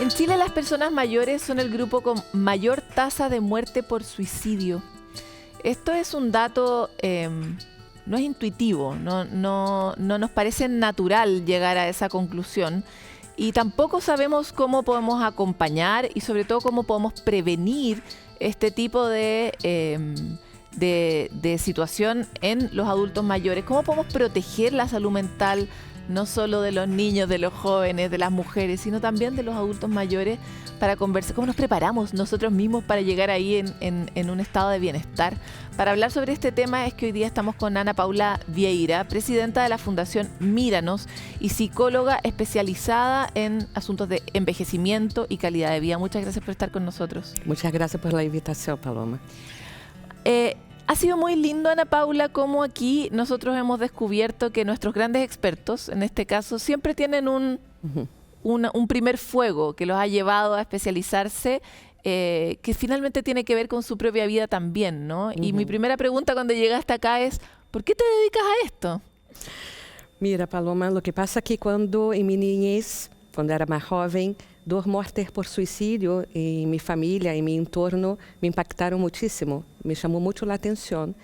En Chile las personas mayores son el grupo con mayor tasa de muerte por suicidio. Esto es un dato, no es intuitivo, no nos parece natural llegar a esa conclusión y tampoco sabemos cómo podemos acompañar y sobre todo cómo podemos prevenir este tipo de situación en los adultos mayores. ¿Cómo podemos proteger la salud mental no solo de los niños, de los jóvenes, de las mujeres, sino también de los adultos mayores para conversar? ¿Cómo nos preparamos nosotros mismos para llegar ahí en un estado de bienestar? Para hablar sobre este tema es que hoy día estamos con Ana Paula Vieira, presidenta de la Fundación Míranos y psicóloga especializada en asuntos de envejecimiento y calidad de vida. Muchas gracias por estar con nosotros. Muchas gracias por la invitación, Paloma. Ha sido muy lindo, Ana Paula, como aquí nosotros hemos descubierto que nuestros grandes expertos, en este caso, siempre tienen un primer fuego que los ha llevado a especializarse, que finalmente tiene que ver con su propia vida también, ¿no? Y mi primera pregunta cuando llegaste acá es, ¿por qué te dedicas a esto? Mira, Paloma, lo que pasa es que cuando en mi niñez, cuando era más joven, 2 muertes por suicidio en mi familia, en mi entorno, me impactaron muchísimo, me llamó mucho la atención.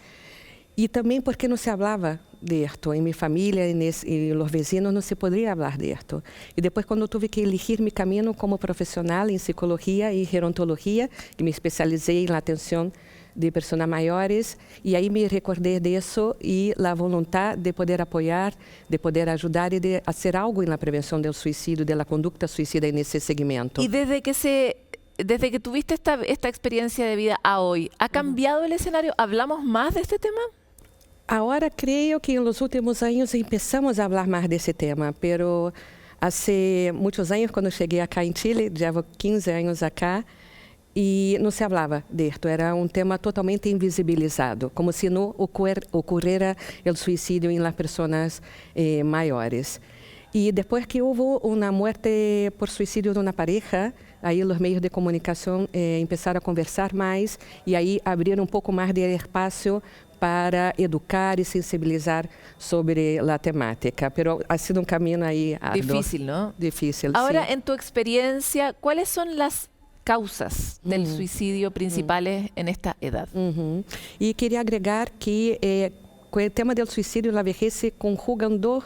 Y también porque no se hablaba de esto. En mi familia, en los vecinos, no se podría hablar de esto. Y después cuando tuve que elegir mi camino como profesional en psicología y gerontología, y me especialicé en la atención de personas mayores, y ahí me recordé de eso y la voluntad de poder apoyar, de poder ayudar y de hacer algo en la prevención del suicidio, de la conducta suicida en ese segmento. Y desde que tuviste esta experiencia de vida a hoy, ¿ha cambiado el escenario? ¿Hablamos más de este tema? Ahora creo que en los últimos años empezamos a hablar más de ese tema, pero hace muchos años cuando llegué acá en Chile, llevo 15 años acá, y no se hablaba de esto, era un tema totalmente invisibilizado, como si no ocurriera el suicidio en las personas mayores. Y después que hubo una muerte por suicidio de una pareja, ahí los medios de comunicación empezaron a conversar más y ahí abrieron un poco más de espacio para educar y sensibilizar sobre la temática. Pero ha sido un camino ahí arduo. Difícil, ¿no? Difícil, Ahora, sí. en tu experiencia, ¿cuáles son las causas del suicidio principales en esta edad? Y quería agregar que con el tema del suicidio y la vejez se conjugan dos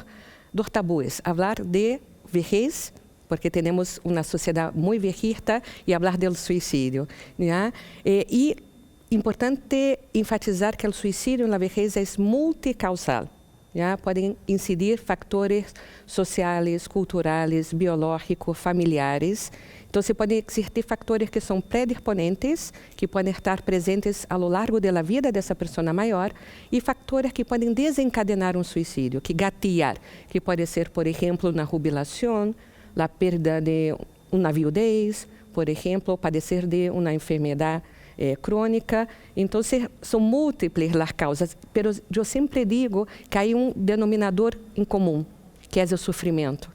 tabúes. Hablar de vejez, porque tenemos una sociedad muy viejista, y hablar del suicidio, ¿ya? Y importante enfatizar que el suicidio en la vejez es multicausal. ¿Ya? Pueden incidir factores sociales, culturales, biológicos, familiares. Entonces, pueden existir factores que son predisponentes, que pueden estar presentes a lo largo de la vida de esa persona mayor, y factores que pueden desencadenar un suicidio, que gatillar, que puede ser, por ejemplo, una jubilación, la pérdida de una viudez, por ejemplo, padecer de una enfermedad crónica. Entonces, son múltiples las causas, pero yo siempre digo que hay un denominador en común, que es el sufrimiento,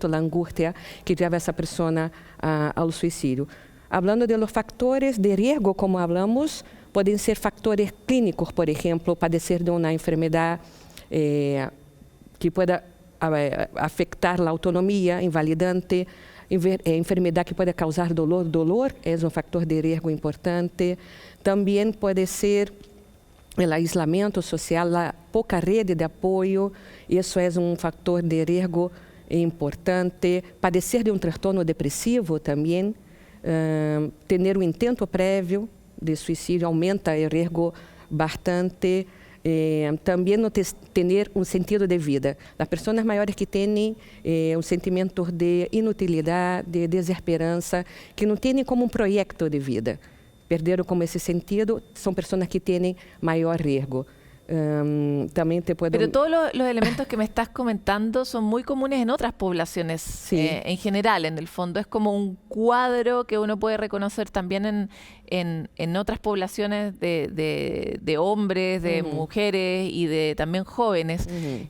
la angustia que lleva a esa persona al suicidio. Hablando de los factores de riesgo, como hablamos, pueden ser factores clínicos, por ejemplo, padecer de una enfermedad que pueda afectar la autonomía, invalidante, enfermedad que puede causar dolor. Dolor es un factor de riesgo importante. También puede ser el aislamiento social, la poca red de apoyo, eso es un factor de riesgo importante. Padecer de un trastorno depresivo también, tener un intento prévio de suicidio aumenta el riesgo bastante. También no tener un sentido de vida. Las personas mayores que tienen un sentimiento de inutilidad, de desesperanza, que no tienen como un proyecto de vida, perderam como esse sentido, são pessoas que têm maior riesgo. También te puedo... Pero todos los elementos que me estás comentando son muy comunes en otras poblaciones, sí. En general, en el fondo. Es como un cuadro que uno puede reconocer también en otras poblaciones de hombres, de mujeres y de también jóvenes.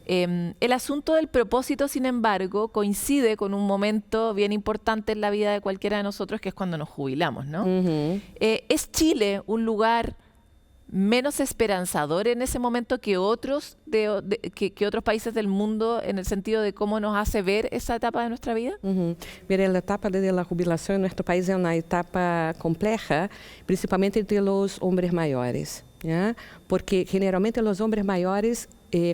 El asunto del propósito, sin embargo, coincide con un momento bien importante en la vida de cualquiera de nosotros, que es cuando nos jubilamos, ¿no? ¿Es Chile un lugar menos esperanzador en ese momento que otros, que otros países del mundo en el sentido de cómo nos hace ver esa etapa de nuestra vida? Mira, a etapa de la jubilação em nosso país é uma etapa compleja, principalmente entre os homens maiores, ¿ya? Porque generalmente os homens maiores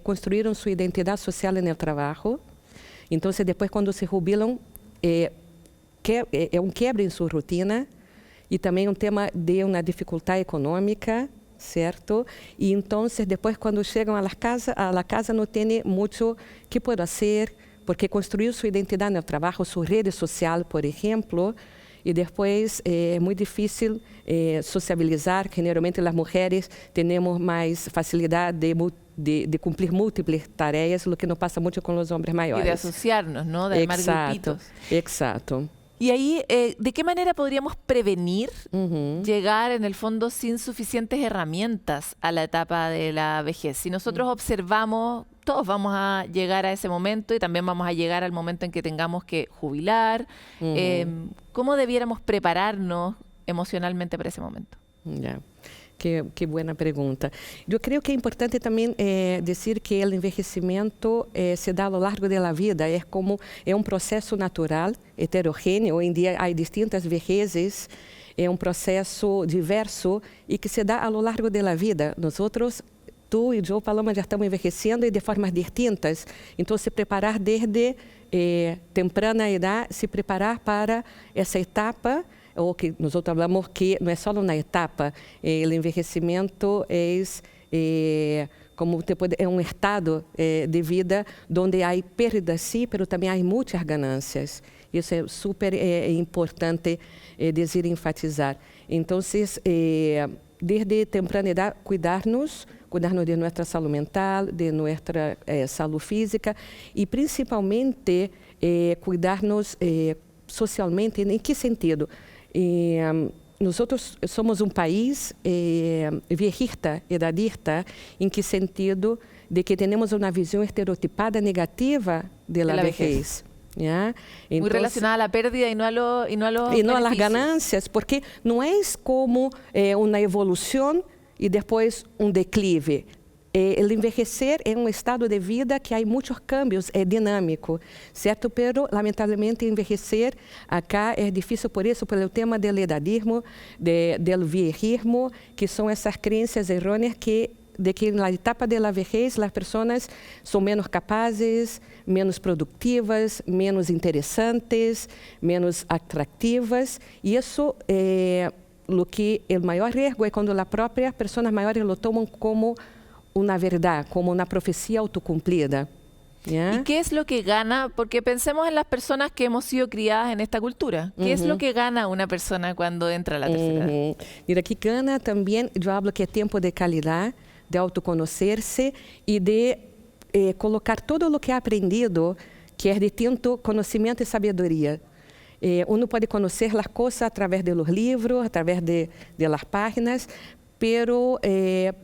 construíram sua identidade social no trabalho, então depois quando se jubilam é quebra em sua rotina e também tema de uma dificuldade econômica, certo? E então depois quando chegam à casa não tem muito que pode fazer, porque construiu sua identidade no trabalho, sua rede social, por exemplo, e depois é muito difícil socializar. Generalmente as mulheres temos mais facilidade de cumprir múltiplas tarefas, o que não passa muito com os homens maiores. E de associar-nos, ¿no? De armar grupitos. Exacto. Y ahí, ¿de qué manera podríamos prevenir llegar en el fondo sin suficientes herramientas a la etapa de la vejez? Si nosotros observamos, todos vamos a llegar a ese momento y también vamos a llegar al momento en que tengamos que jubilar. ¿Cómo debiéramos prepararnos emocionalmente para ese momento? Yeah. Que boa pergunta. Eu creio que é importante também dizer que o envelhecimento se dá ao longo da vida, é um processo natural, heterogêneo. Hoje em dia há distintas vejezes, é um processo diverso e que se dá ao longo da vida. Nós tu e eu, Paloma, já estamos envelhecendo e de formas distintas. Então, se preparar desde temprana idade, se preparar para essa etapa, ou que nós falamos que não é só uma etapa, o envelhecimento é um estado de vida onde há perdas, sim, mas também há muitas ganâncias. Isso é super importante dizer e enfatizar. Então, desde temprana idade, cuidar-nos de nossa saúde mental, de nossa saúde física e principalmente cuidar-nos socialmente. Em que sentido? Nós somos um país viejista, edadista, em que sentido de que temos uma visão estereotipada negativa da vejez. ¿Ya? Entonces, muy relacionada a la pérdida y no a las ganancias, porque no es como una evolución y después un declive. El envejecer é um estado de vida que há muitos cambios, é dinâmico, certo? Pero, lamentavelmente, envelhecer acá é difícil por isso, pelo tema do edadismo, do viejismo, que são essas crenças errôneas de que na etapa da vejez as pessoas são menos capazes, menos produtivas, menos interessantes, menos atrativas. E isso o que o maior risco é quando as próprias pessoas maiores lo tomam como una verdad, como una profecía autocumplida. ¿Ya? ¿Y qué es lo que gana? Porque pensemos en las personas que hemos sido criadas en esta cultura. ¿Qué es lo que gana una persona cuando entra a la tercera edad? Mira, que gana também, eu hablo que é tempo de qualidade, de autoconocerse e de colocar todo o que ha aprendido, que é distinto conhecimento e sabedoria. Uno pode conhecer as coisas através de los livros, através de las páginas, pero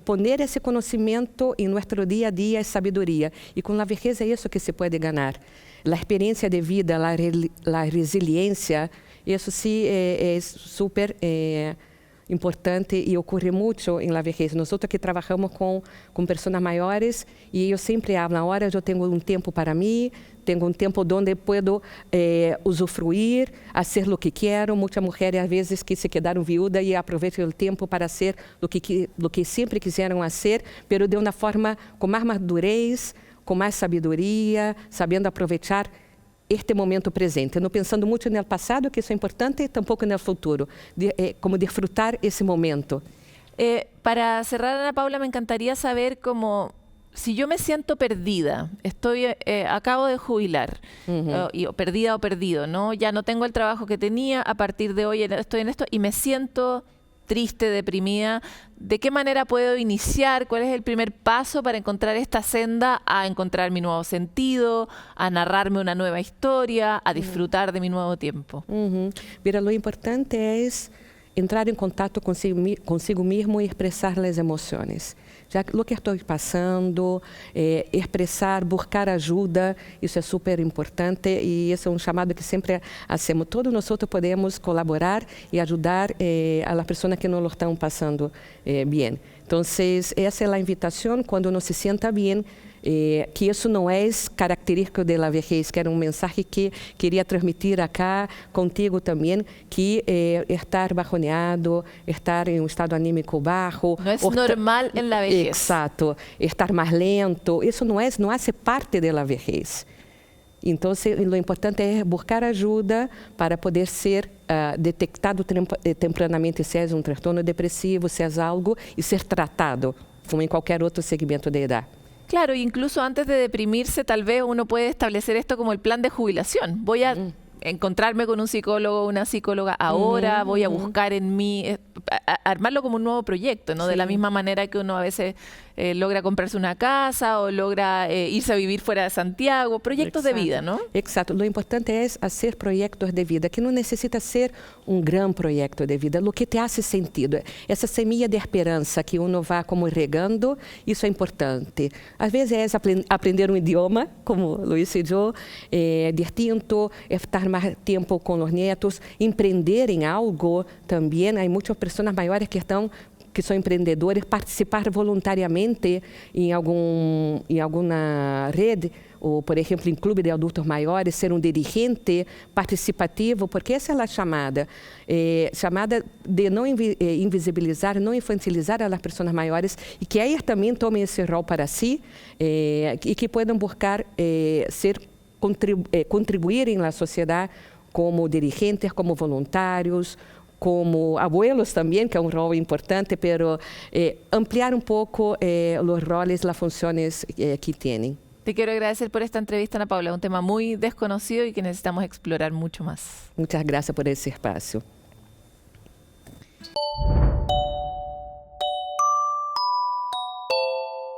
poner esse conhecimento em nosso dia a dia é sabedoria. E com a vejez é isso que se pode ganhar. A experiência de vida, a resiliência, isso sim é super importante e ocorre muito em la vejez. Nós que trabalhamos com pessoas maiores e eu sempre hablo, na hora eu tenho um tempo para mim, tenho um tempo onde posso usufruir, fazer o que quero. Muitas mulheres às vezes que se quedaram viúvas e aproveitam o tempo para fazer o que sempre quiseram fazer, mas de uma forma com mais madurez, com mais sabedoria, sabendo aproveitar este momento presente, não pensando muito no passado, que isso é importante, e tampouco no futuro, como desfrutar esse momento. Para cerrar, Ana Paula, me encantaría saber cómo, si yo me siento perdida, acabo de jubilar, perdida o perdido, ¿no? Ya no tengo el trabajo que tenía, a partir de hoy estoy en esto y me siento triste, deprimida. ¿De qué manera puedo iniciar? ¿Cuál es el primer paso para encontrar esta senda a encontrar mi nuevo sentido, a narrarme una nueva historia, a disfrutar de mi nuevo tiempo? Mira, lo importante es entrar em contato consigo mesmo e expressar as emoções. Já o que estou passando, expressar, buscar ajuda, isso é super importante e esse é um chamado que sempre hacemos. Todos nós podemos colaborar e ajudar as pessoas que não lo estão passando bem. Entonces, esa es la invitación cuando uno se sienta bien, que isso não é característico da vejez, que era um mensaje que queria transmitir acá contigo também, que estar bajoneado, estar em um estado anímico baixo. Não é normal na vejez. Exato, estar mais lento, isso não hace parte da vejez. Então, o importante é buscar ajuda para poder ser detectado tempranamente se é um transtorno depressivo, se é algo, e ser tratado, como em qualquer outro segmento da idade. Claro, incluso antes de deprimirse, tal vez uno puede establecer esto como el plan de jubilación. Voy a encontrarme con un psicólogo o una psicóloga ahora, voy a buscar en mí, armarlo como un nuevo proyecto, ¿no? Sí. De la misma manera que uno a veces logra comprarse una casa o logra irse a vivir fuera de Santiago, proyectos de vida, ¿no? Exacto. Lo importante es hacer proyectos de vida, que no necesita ser un gran proyecto de vida, lo que te hace sentido. Essa semilla de esperança que uno va como regando, isso é importante. Às vezes é aprender um idioma, como Luis e eu, distinto, estar mais tempo com os netos, empreender em algo também. Há muitas pessoas maiores que são empreendedores, participar voluntariamente em alguma rede, ou, por exemplo, em clube de adultos maiores, ser um dirigente participativo, porque essa é a chamada de não invisibilizar, não infantilizar as pessoas maiores, e que elas também tomem esse rol para si, e que possam buscar contribuir na sociedade como dirigentes, como voluntários, como abuelos também, que é um rol importante, pero ampliar pouco os roles, as funções que têm. Te quiero agradecer por esta entrevista, Ana Paula, un tema muy desconocido y que necesitamos explorar mucho más. Muchas gracias por ese espacio.